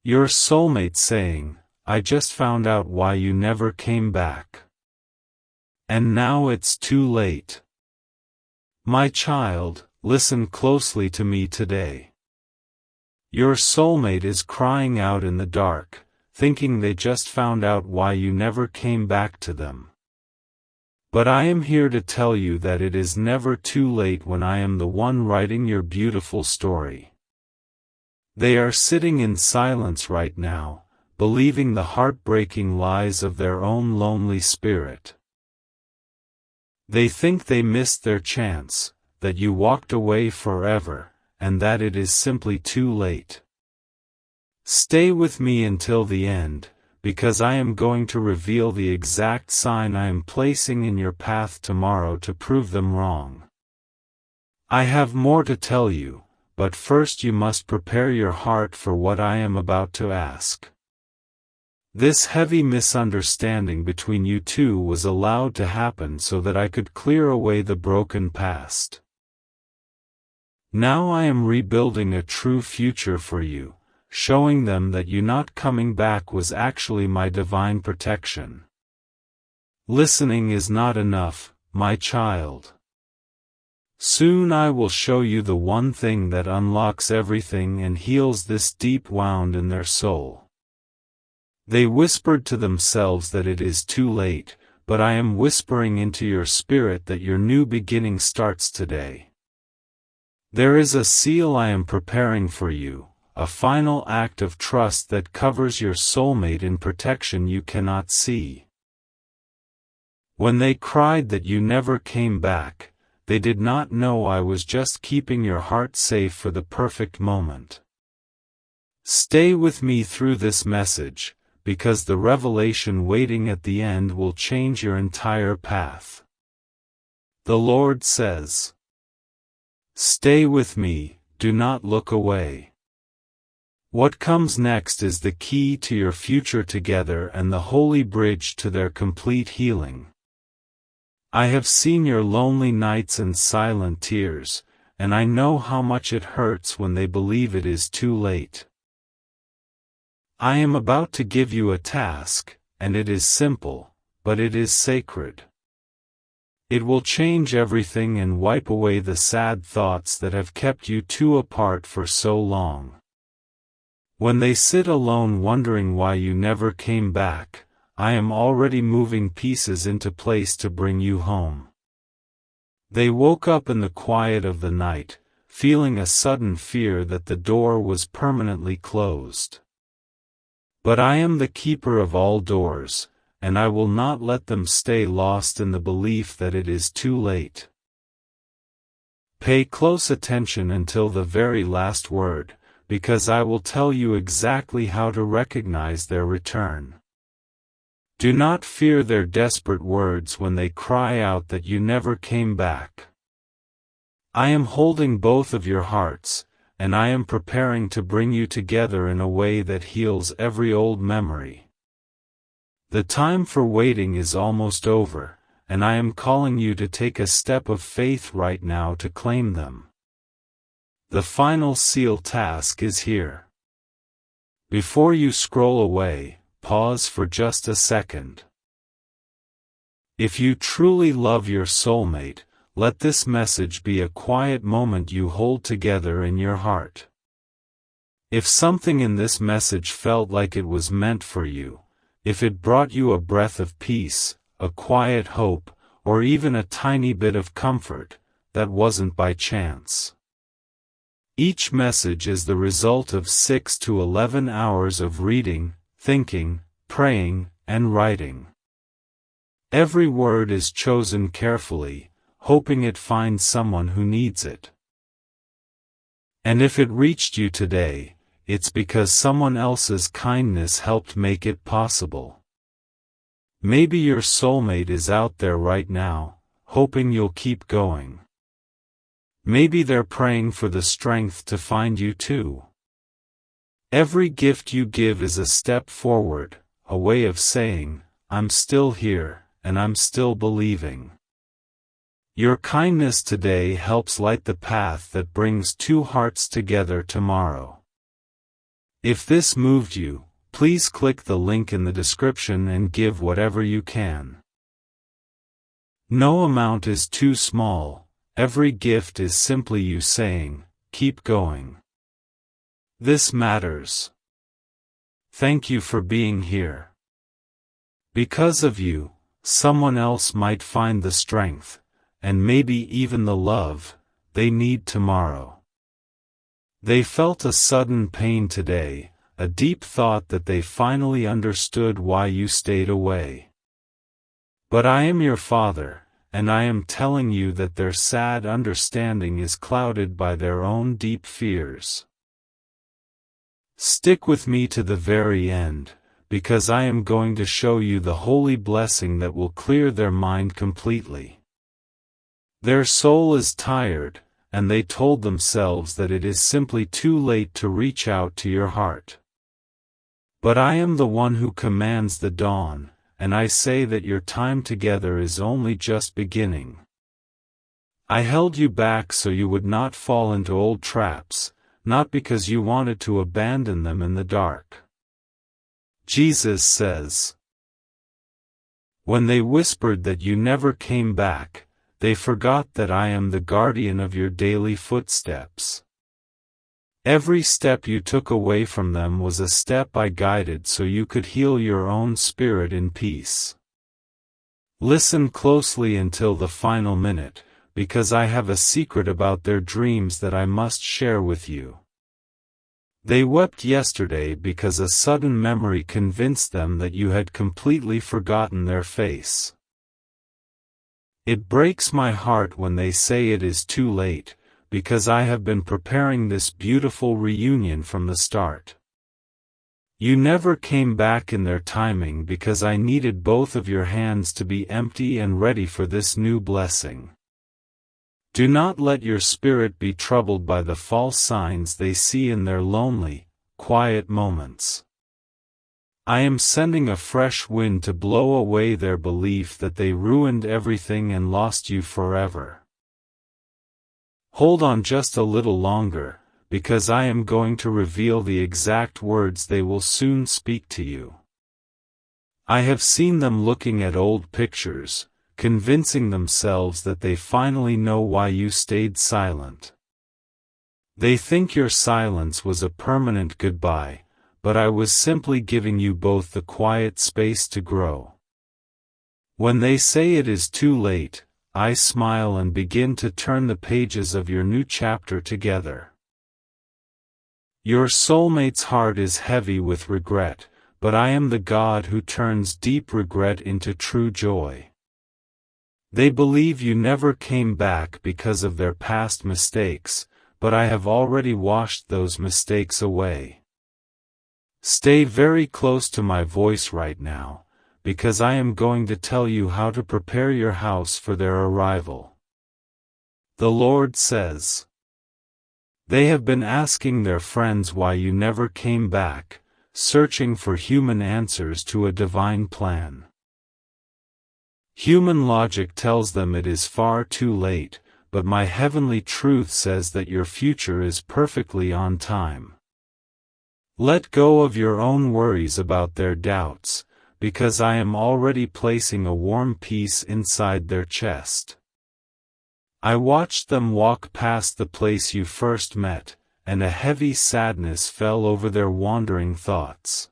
Your soulmate saying, "I just found out why you never came back. And now it's too late." My child, listen closely to me today. Your soulmate is crying out in the dark, thinking they just found out why you never came back to them. But I am here to tell you that it is never too late when I am the one writing your beautiful story. They are sitting in silence right now, believing the heartbreaking lies of their own lonely spirit. They think they missed their chance, that you walked away forever, and that it is simply too late. Stay with me until the end, because I am going to reveal the exact sign I am placing in your path tomorrow to prove them wrong. I have more to tell you, but first you must prepare your heart for what I am about to ask. This heavy misunderstanding between you two was allowed to happen so that I could clear away the broken past. Now I am rebuilding a true future for you, showing them that you not coming back was actually my divine protection. Listening is not enough, my child. Soon I will show you the one thing that unlocks everything and heals this deep wound in their soul. They whispered to themselves that it is too late, but I am whispering into your spirit that your new beginning starts today. There is a seal I am preparing for you, a final act of trust that covers your soulmate in protection you cannot see. When they cried that you never came back, they did not know I was just keeping your heart safe for the perfect moment. Stay with me through this message, because the revelation waiting at the end will change your entire path. The Lord says, "Stay with me, do not look away." What comes next is the key to your future together and the holy bridge to their complete healing. I have seen your lonely nights and silent tears, and I know how much it hurts when they believe it is too late. I am about to give you a task, and it is simple, but it is sacred. It will change everything and wipe away the sad thoughts that have kept you two apart for so long. When they sit alone wondering why you never came back, I am already moving pieces into place to bring you home. They woke up in the quiet of the night, feeling a sudden fear that the door was permanently closed. But I am the keeper of all doors, and I will not let them stay lost in the belief that it is too late. Pay close attention until the very last word, because I will tell you exactly how to recognize their return. Do not fear their desperate words when they cry out that you never came back. I am holding both of your hearts, and I am preparing to bring you together in a way that heals every old memory. The time for waiting is almost over, and I am calling you to take a step of faith right now to claim them. The final seal task is here. Before you scroll away, pause for just a second. If you truly love your soulmate, let this message be a quiet moment you hold together in your heart. If something in this message felt like it was meant for you, if it brought you a breath of peace, a quiet hope, or even a tiny bit of comfort, that wasn't by chance. Each message is the result of 6 to 11 hours of reading, thinking, praying, and writing. Every word is chosen carefully, hoping it finds someone who needs it. And if it reached you today, it's because someone else's kindness helped make it possible. Maybe your soulmate is out there right now, hoping you'll keep going. Maybe they're praying for the strength to find you too. Every gift you give is a step forward, a way of saying, "I'm still here, and I'm still believing." Your kindness today helps light the path that brings two hearts together tomorrow. If this moved you, please click the link in the description and give whatever you can. No amount is too small, every gift is simply you saying, keep going. This matters. Thank you for being here. Because of you, someone else might find the strength, and maybe even the love, they need tomorrow. They felt a sudden pain today, a deep thought that they finally understood why you stayed away. But I am your Father, and I am telling you that their sad understanding is clouded by their own deep fears. Stick with me to the very end, because I am going to show you the holy blessing that will clear their mind completely. Their soul is tired, and they told themselves that it is simply too late to reach out to your heart. But I am the one who commands the dawn, and I say that your time together is only just beginning. I held you back so you would not fall into old traps, not because you wanted to abandon them in the dark. Jesus says, when they whispered that you never came back, they forgot that I am the guardian of your daily footsteps. Every step you took away from them was a step I guided so you could heal your own spirit in peace. Listen closely until the final minute, because I have a secret about their dreams that I must share with you. They wept yesterday because a sudden memory convinced them that you had completely forgotten their face. It breaks my heart when they say it is too late, because I have been preparing this beautiful reunion from the start. You never came back in their timing because I needed both of your hands to be empty and ready for this new blessing. Do not let your spirit be troubled by the false signs they see in their lonely, quiet moments. I am sending a fresh wind to blow away their belief that they ruined everything and lost you forever. Hold on just a little longer, because I am going to reveal the exact words they will soon speak to you. I have seen them looking at old pictures, convincing themselves that they finally know why you stayed silent. They think your silence was a permanent goodbye, but I was simply giving you both the quiet space to grow. When they say it is too late, I smile and begin to turn the pages of your new chapter together. Your soulmate's heart is heavy with regret, but I am the God who turns deep regret into true joy. They believe you never came back because of their past mistakes, but I have already washed those mistakes away. Stay very close to my voice right now, because I am going to tell you how to prepare your house for their arrival. The Lord says, they have been asking their friends why you never came back, searching for human answers to a divine plan. Human logic tells them it is far too late, but my heavenly truth says that your future is perfectly on time. Let go of your own worries about their doubts, because I am already placing a warm peace inside their chest. I watched them walk past the place you first met, and a heavy sadness fell over their wandering thoughts.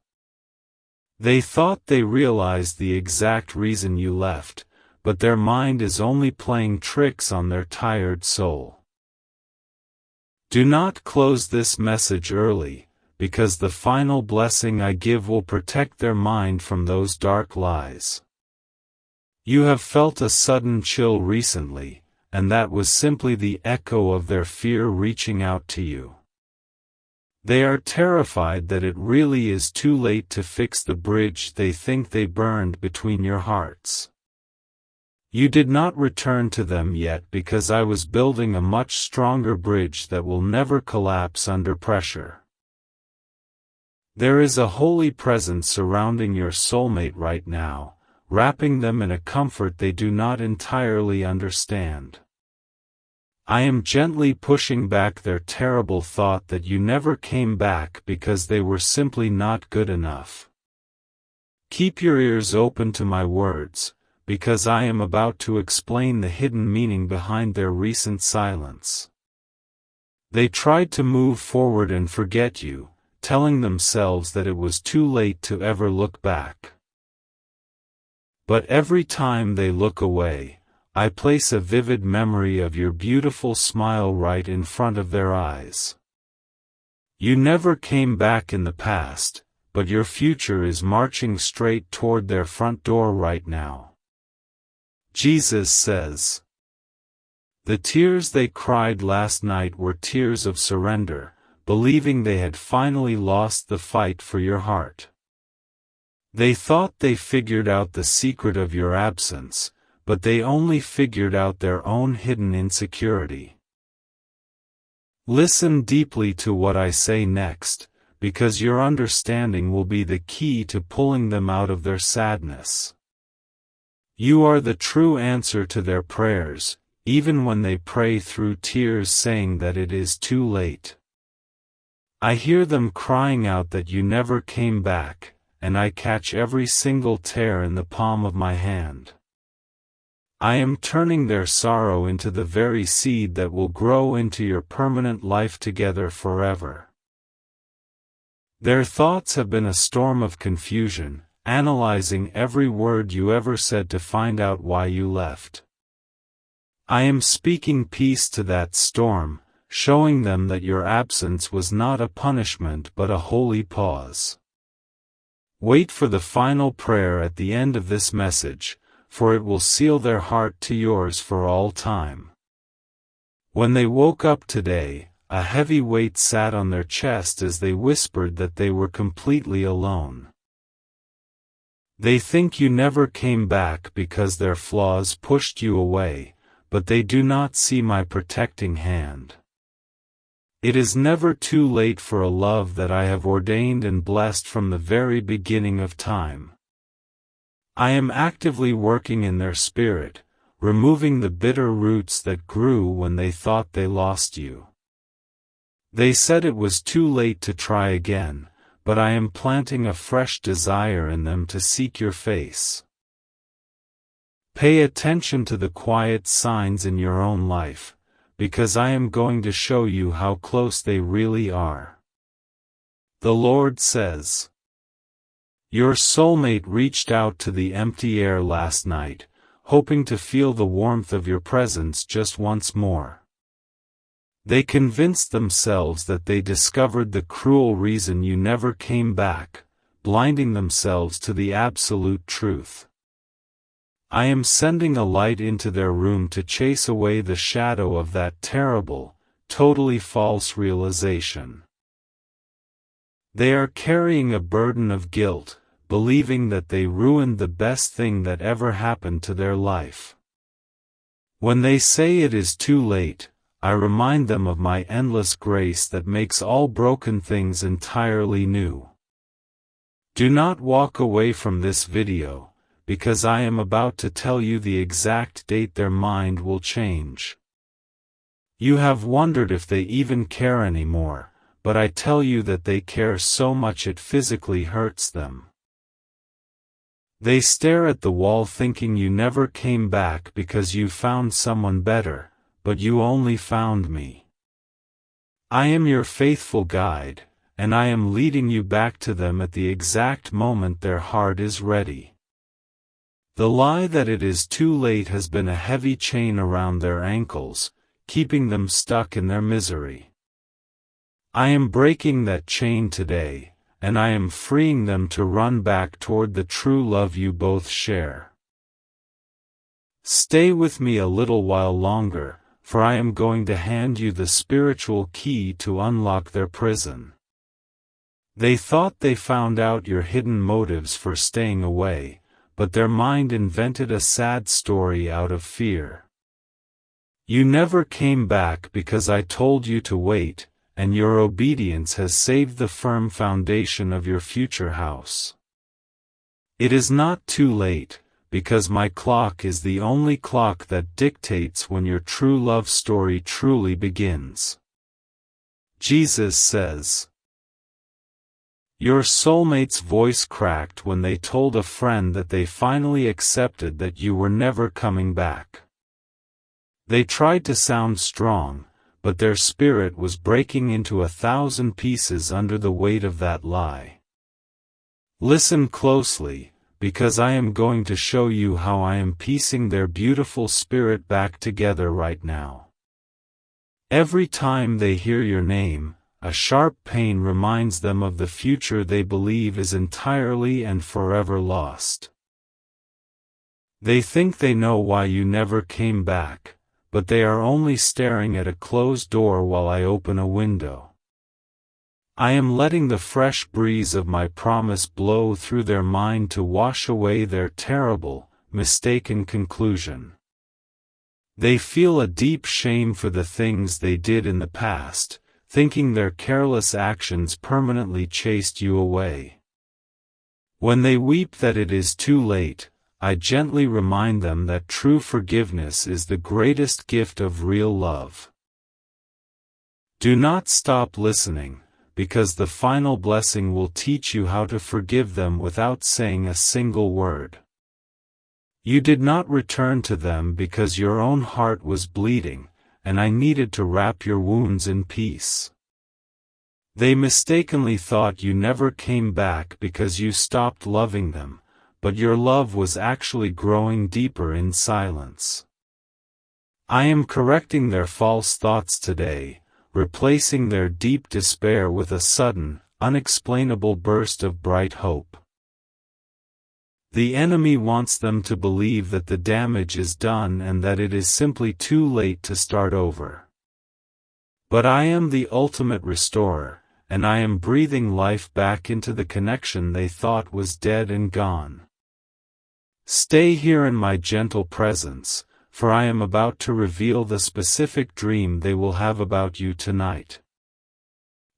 They thought they realized the exact reason you left, but their mind is only playing tricks on their tired soul. Do not close this message early, because the final blessing I give will protect their mind from those dark lies. You have felt a sudden chill recently, and that was simply the echo of their fear reaching out to you. They are terrified that it really is too late to fix the bridge they think they burned between your hearts. You did not return to them yet because I was building a much stronger bridge that will never collapse under pressure. There is a holy presence surrounding your soulmate right now, wrapping them in a comfort they do not entirely understand. I am gently pushing back their terrible thought that you never came back because they were simply not good enough. Keep your ears open to my words, because I am about to explain the hidden meaning behind their recent silence. They tried to move forward and forget you, telling themselves that it was too late to ever look back. But every time they look away, I place a vivid memory of your beautiful smile right in front of their eyes. You never came back in the past, but your future is marching straight toward their front door right now. Jesus says, "The tears they cried last night were tears of surrender, believing they had finally lost the fight for your heart. They thought they figured out the secret of your absence, but they only figured out their own hidden insecurity." Listen deeply to what I say next, because your understanding will be the key to pulling them out of their sadness. You are the true answer to their prayers, even when they pray through tears saying that it is too late. I hear them crying out that you never came back, and I catch every single tear in the palm of my hand. I am turning their sorrow into the very seed that will grow into your permanent life together forever. Their thoughts have been a storm of confusion, analyzing every word you ever said to find out why you left. I am speaking peace to that storm, showing them that your absence was not a punishment but a holy pause. Wait for the final prayer at the end of this message, for it will seal their heart to yours for all time. When they woke up today, a heavy weight sat on their chest as they whispered that they were completely alone. They think you never came back because their flaws pushed you away, but they do not see my protecting hand. It is never too late for a love that I have ordained and blessed from the very beginning of time. I am actively working in their spirit, removing the bitter roots that grew when they thought they lost you. They said it was too late to try again, but I am planting a fresh desire in them to seek your face. Pay attention to the quiet signs in your own life, because I am going to show you how close they really are. The Lord says, "Your soulmate reached out to the empty air last night, hoping to feel the warmth of your presence just once more. They convinced themselves that they discovered the cruel reason you never came back, blinding themselves to the absolute truth. I am sending a light into their room to chase away the shadow of that terrible, totally false realization. They are carrying a burden of guilt, believing that they ruined the best thing that ever happened to their life. When they say it is too late, I remind them of my endless grace that makes all broken things entirely new. Do not walk away from this video, because I am about to tell you the exact date their mind will change. You have wondered if they even care anymore, but I tell you that they care so much it physically hurts them. They stare at the wall thinking you never came back because you found someone better, but you only found me. I am your faithful guide, and I am leading you back to them at the exact moment their heart is ready. The lie that it is too late has been a heavy chain around their ankles, keeping them stuck in their misery. I am breaking that chain today, and I am freeing them to run back toward the true love you both share. Stay with me a little while longer, for I am going to hand you the spiritual key to unlock their prison. They thought they found out your hidden motives for staying away, but their mind invented a sad story out of fear. You never came back because I told you to wait, and your obedience has saved the firm foundation of your future house. It is not too late, because my clock is the only clock that dictates when your true love story truly begins. Jesus says. Your soulmate's voice cracked when they told a friend that they finally accepted that you were never coming back. They tried to sound strong, but their spirit was breaking into 1,000 pieces under the weight of that lie. Listen closely, because I am going to show you how I am piecing their beautiful spirit back together right now. Every time they hear your name, a sharp pain reminds them of the future they believe is entirely and forever lost. They think they know why you never came back, but they are only staring at a closed door while I open a window. I am letting the fresh breeze of my promise blow through their mind to wash away their terrible, mistaken conclusion. They feel a deep shame for the things they did in the past, thinking their careless actions permanently chased you away. When they weep that it is too late, I gently remind them that true forgiveness is the greatest gift of real love. Do not stop listening, because the final blessing will teach you how to forgive them without saying a single word. You did not return to them because your own heart was bleeding, and I needed to wrap your wounds in peace. They mistakenly thought you never came back because you stopped loving them, but your love was actually growing deeper in silence. I am correcting their false thoughts today, replacing their deep despair with a sudden, unexplainable burst of bright hope. The enemy wants them to believe that the damage is done and that it is simply too late to start over. But I am the ultimate restorer, and I am breathing life back into the connection they thought was dead and gone. Stay here in my gentle presence, for I am about to reveal the specific dream they will have about you tonight.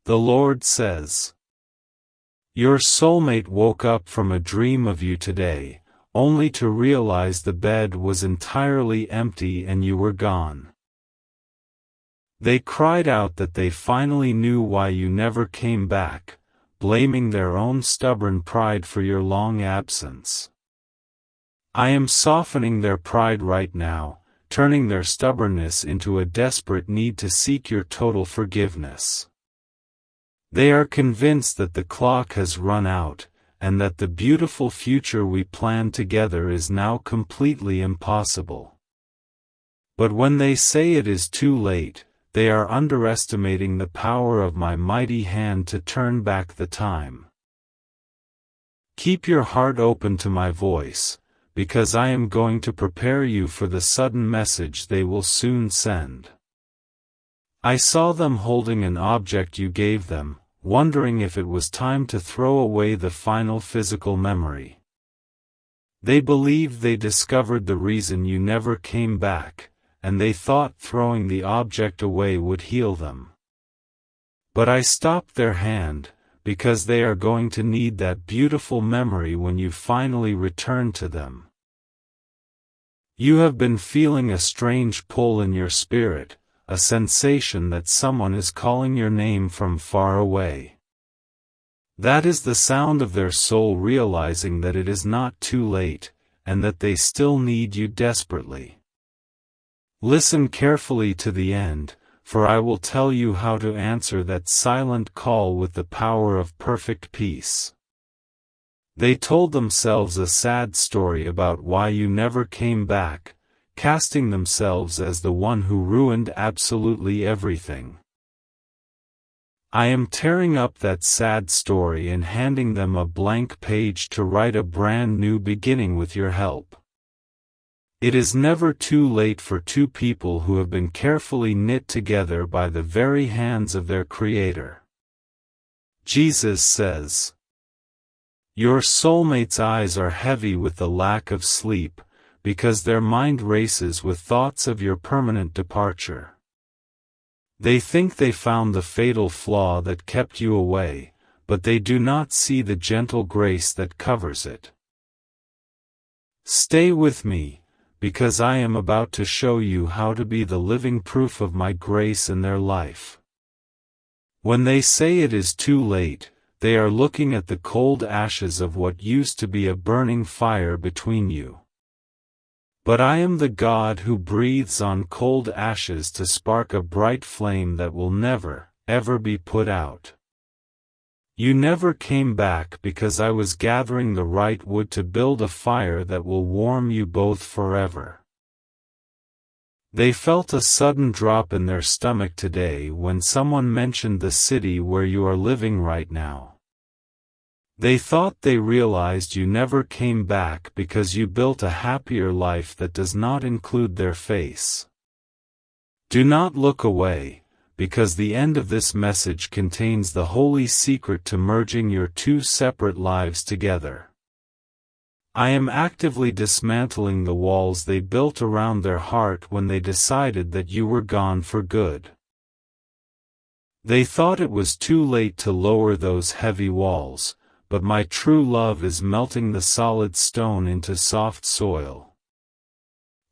The Lord says. Your soulmate woke up from a dream of you today, only to realize the bed was entirely empty and you were gone. They cried out that they finally knew why you never came back, blaming their own stubborn pride for your long absence. I am softening their pride right now, turning their stubbornness into a desperate need to seek your total forgiveness. They are convinced that the clock has run out, and that the beautiful future we planned together is now completely impossible. But when they say it is too late, they are underestimating the power of my mighty hand to turn back the time. Keep your heart open to my voice, because I am going to prepare you for the sudden message they will soon send. I saw them holding an object you gave them, wondering if it was time to throw away the final physical memory. They believed they discovered the reason you never came back, and they thought throwing the object away would heal them. But I stopped their hand, because they are going to need that beautiful memory when you finally return to them. You have been feeling a strange pull in your spirit, a sensation that someone is calling your name from far away. That is the sound of their soul realizing that it is not too late, and that they still need you desperately. Listen carefully to the end, for I will tell you how to answer that silent call with the power of perfect peace. They told themselves a sad story about why you never came back, casting themselves as the one who ruined absolutely everything. I am tearing up that sad story and handing them a blank page to write a brand new beginning with your help. It is never too late for two people who have been carefully knit together by the very hands of their Creator. Jesus says. Your soulmate's eyes are heavy with the lack of sleep, because their mind races with thoughts of your permanent departure. They think they found the fatal flaw that kept you away, but they do not see the gentle grace that covers it. Stay with me, because I am about to show you how to be the living proof of my grace in their life. When they say it is too late, they are looking at the cold ashes of what used to be a burning fire between you. But I am the God who breathes on cold ashes to spark a bright flame that will never, ever be put out. You never came back because I was gathering the right wood to build a fire that will warm you both forever. They felt a sudden drop in their stomach today when someone mentioned the city where you are living right now. They thought they realized you never came back because you built a happier life that does not include their face. Do not look away, because the end of this message contains the holy secret to merging your two separate lives together. I am actively dismantling the walls they built around their heart when they decided that you were gone for good. They thought it was too late to lower those heavy walls, but my true love is melting the solid stone into soft soil.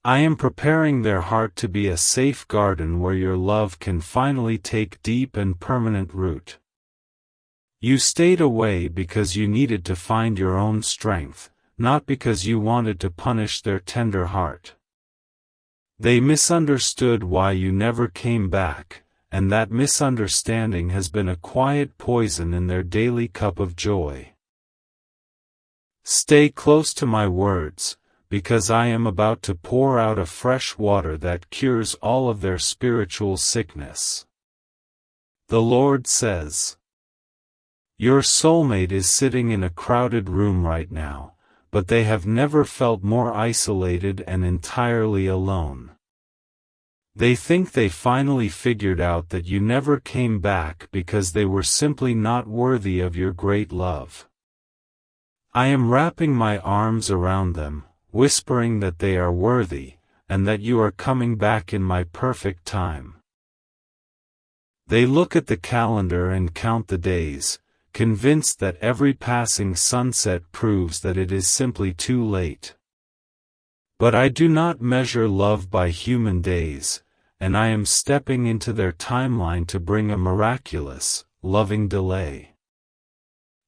I am preparing their heart to be a safe garden where your love can finally take deep and permanent root. You stayed away because you needed to find your own strength, not because you wanted to punish their tender heart. They misunderstood why you never came back, and that misunderstanding has been a quiet poison in their daily cup of joy. Stay close to my words, because I am about to pour out a fresh water that cures all of their spiritual sickness. The Lord says, your soulmate is sitting in a crowded room right now, but they have never felt more isolated and entirely alone. They think they finally figured out that you never came back because they were simply not worthy of your great love. I am wrapping my arms around them, whispering that they are worthy, and that you are coming back in my perfect time. They look at the calendar and count the days, convinced that every passing sunset proves that it is simply too late. But I do not measure love by human days, and I am stepping into their timeline to bring a miraculous, loving delay.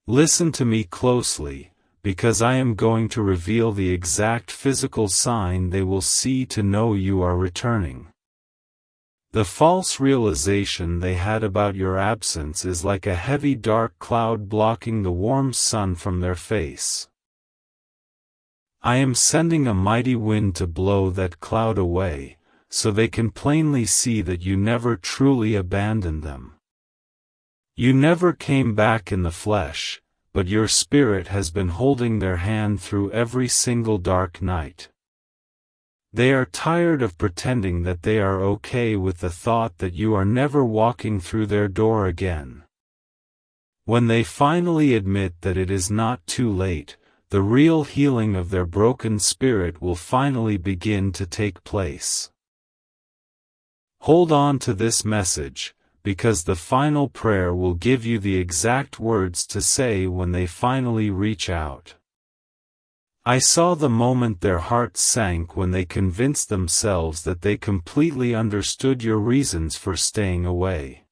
Listen to me closely, because I am going to reveal the exact physical sign they will see to know you are returning. The false realization they had about your absence is like a heavy dark cloud blocking the warm sun from their face. I am sending a mighty wind to blow that cloud away, so they can plainly see that you never truly abandoned them. You never came back in the flesh, but your spirit has been holding their hand through every single dark night. They are tired of pretending that they are okay with the thought that you are never walking through their door again. When they finally admit that it is not too late, the real healing of their broken spirit will finally begin to take place. Hold on to this message, because the final prayer will give you the exact words to say when they finally reach out. I saw the moment their hearts sank when they convinced themselves that they completely understood your reasons for staying away.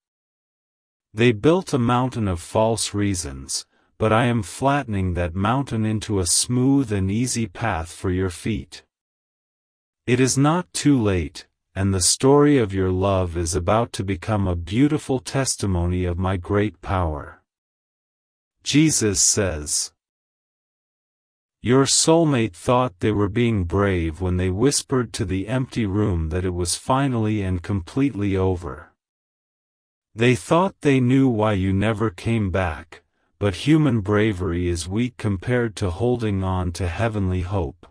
They built a mountain of false reasons, but I am flattening that mountain into a smooth and easy path for your feet. It is not too late, and the story of your love is about to become a beautiful testimony of my great power. Jesus says, your soulmate thought they were being brave when they whispered to the empty room that it was finally and completely over. They thought they knew why you never came back, but human bravery is weak compared to holding on to heavenly hope.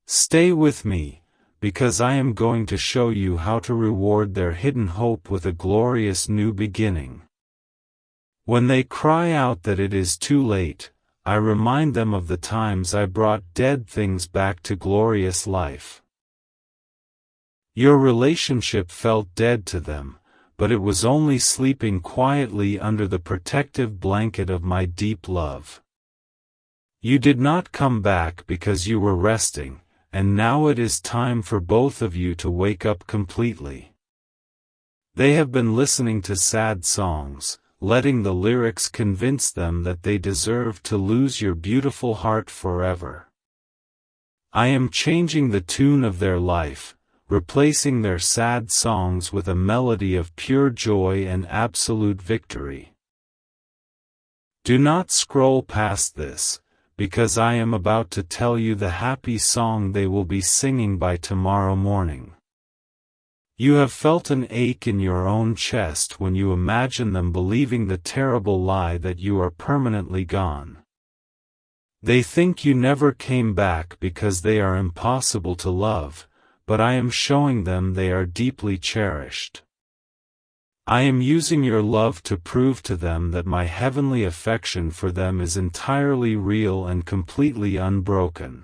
Stay with me, because I am going to show you how to reward their hidden hope with a glorious new beginning. When they cry out that it is too late, I remind them of the times I brought dead things back to glorious life. Your relationship felt dead to them, but it was only sleeping quietly under the protective blanket of my deep love. You did not come back because you were resting, and now it is time for both of you to wake up completely. They have been listening to sad songs, letting the lyrics convince them that they deserve to lose your beautiful heart forever. I am changing the tune of their life, replacing their sad songs with a melody of pure joy and absolute victory. Do not scroll past this, because I am about to tell you the happy song they will be singing by tomorrow morning. You have felt an ache in your own chest when you imagine them believing the terrible lie that you are permanently gone. They think you never came back because they are impossible to love, but I am showing them they are deeply cherished. I am using your love to prove to them that my heavenly affection for them is entirely real and completely unbroken.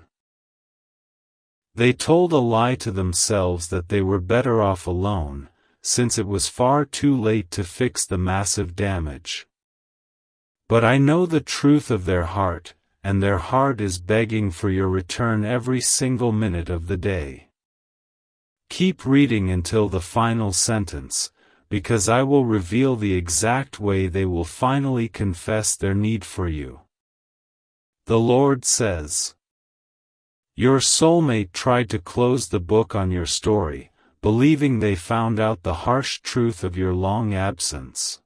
They told a lie to themselves that they were better off alone, since it was far too late to fix the massive damage. But I know the truth of their heart, and their heart is begging for your return every single minute of the day. Keep reading until the final sentence, because I will reveal the exact way they will finally confess their need for you. The Lord says, your soulmate tried to close the book on your story, believing they found out the harsh truth of your long absence.